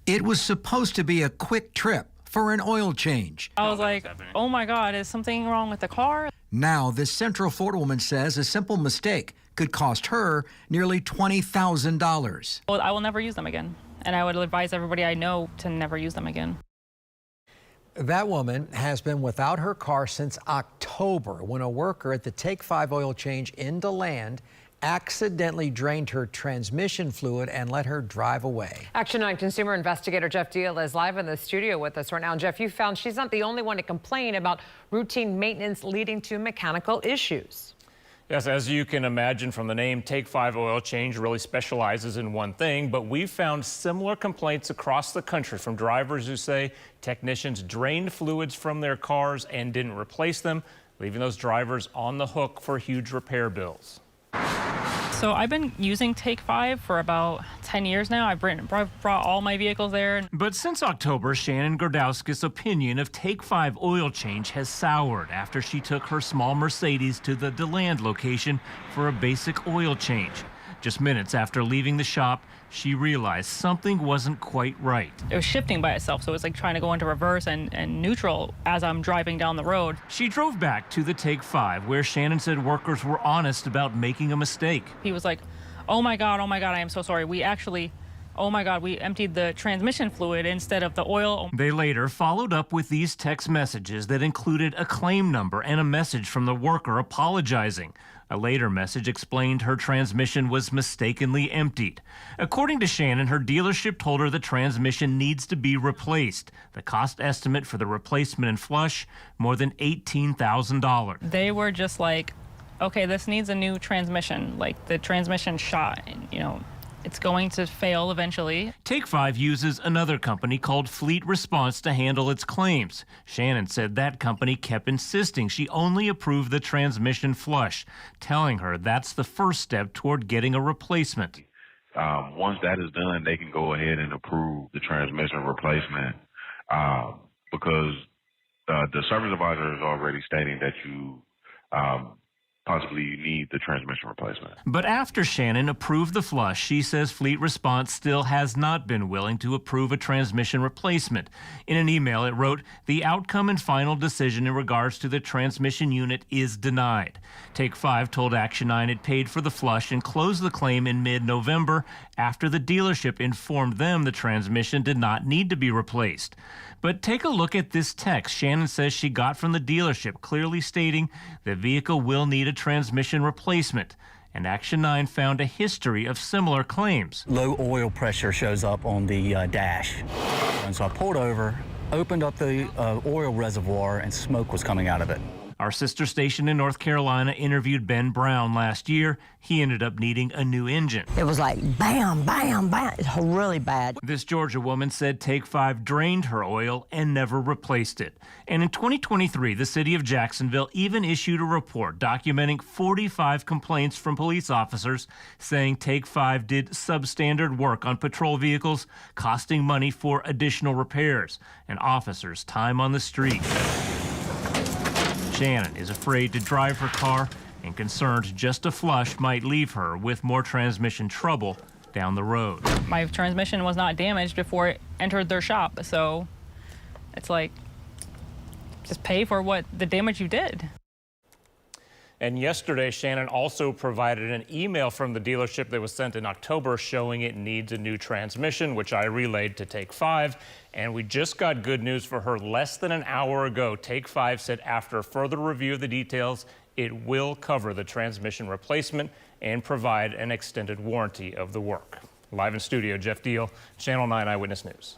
It was supposed to be a quick trip for an oil change. I was like, oh my God, is something wrong with the car? Now, this Central Florida woman says a simple mistake could cost her nearly $20,000. Well, I will never use them again. And I would advise everybody I know to never use them again. That woman has been without her car since October when a worker at the Take 5 oil change in DeLand accidentally drained her transmission fluid and let her drive away. Action 9 consumer investigator Jeff Deal is live in the studio with us right now. Jeff, you found she's not the only one to complain about routine maintenance leading to mechanical issues. Yes, as you can imagine from the name, Take 5 Oil Change really specializes in one thing, but we've found similar complaints across the country from drivers who say technicians drained fluids from their cars and didn't replace them, leaving those drivers on the hook for huge repair bills. So I've been using Take 5 for about 10 years now. I've brought all my vehicles there. But since October, Shannon Gerdauskas' opinion of Take 5 oil change has soured after she took her small Mercedes to the DeLand location for a basic oil change. Just minutes after leaving the shop, she realized something wasn't quite right. It was shifting by itself, so it was like trying to go into reverse and neutral as I'm driving down the road. She drove back to the Take 5, where Shannon said workers were honest about making a mistake. He was like, oh my God, I am so sorry. Oh my God, we emptied the transmission fluid instead of the oil. They later followed up with these text messages that included a claim number and a message from the worker apologizing. A later message explained her transmission was mistakenly emptied. According to Shannon, her dealership told her the transmission needs to be replaced. The cost estimate for the replacement and flush, more than $18,000. They were just like, okay, this needs a new transmission. Like the transmission shot, you know, it's going to fail eventually. Take 5 uses another company called Fleet Response to handle its claims. Shannon said that company kept insisting she only approved the transmission flush, telling her that's the first step toward getting a replacement. Once that is done, they can go ahead and approve the transmission replacement because the service advisor is already stating that you possibly you need the transmission replacement. But after Shannon approved the flush, she says Fleet Response still has not been willing to approve a transmission replacement. In an email, it wrote, the outcome and final decision in regards to the transmission unit is denied. Take 5 told Action 9 it paid for the flush and closed the claim in mid-November after the dealership informed them the transmission did not need to be replaced. But take a look at this text Shannon says she got from the dealership, clearly stating the vehicle will need a transmission replacement. And Action 9 found a history of similar claims. Low oil pressure shows up on the dash. And so I pulled over, opened up the oil reservoir, and smoke was coming out of it. Our sister station in North Carolina interviewed Ben Brown last year. He ended up needing a new engine. It was like bam, bam, bam. It's really bad. This Georgia woman said Take 5 drained her oil and never replaced it. And in 2023, the city of Jacksonville even issued a report documenting 45 complaints from police officers saying Take 5 did substandard work on patrol vehicles, costing money for additional repairs and officers' time on the street. Shannon is afraid to drive her car and concerned just a flush might leave her with more transmission trouble down the road. My transmission was not damaged before it entered their shop, so it's like, just pay for what the damage you did. And yesterday, Shannon also provided an email from the dealership that was sent in October showing it needs a new transmission, which I relayed to Take 5. And we just got good news for her less than an hour ago. Take 5 said after further review of the details, it will cover the transmission replacement and provide an extended warranty of the work. Live in studio, Jeff Deal, Channel 9 Eyewitness News.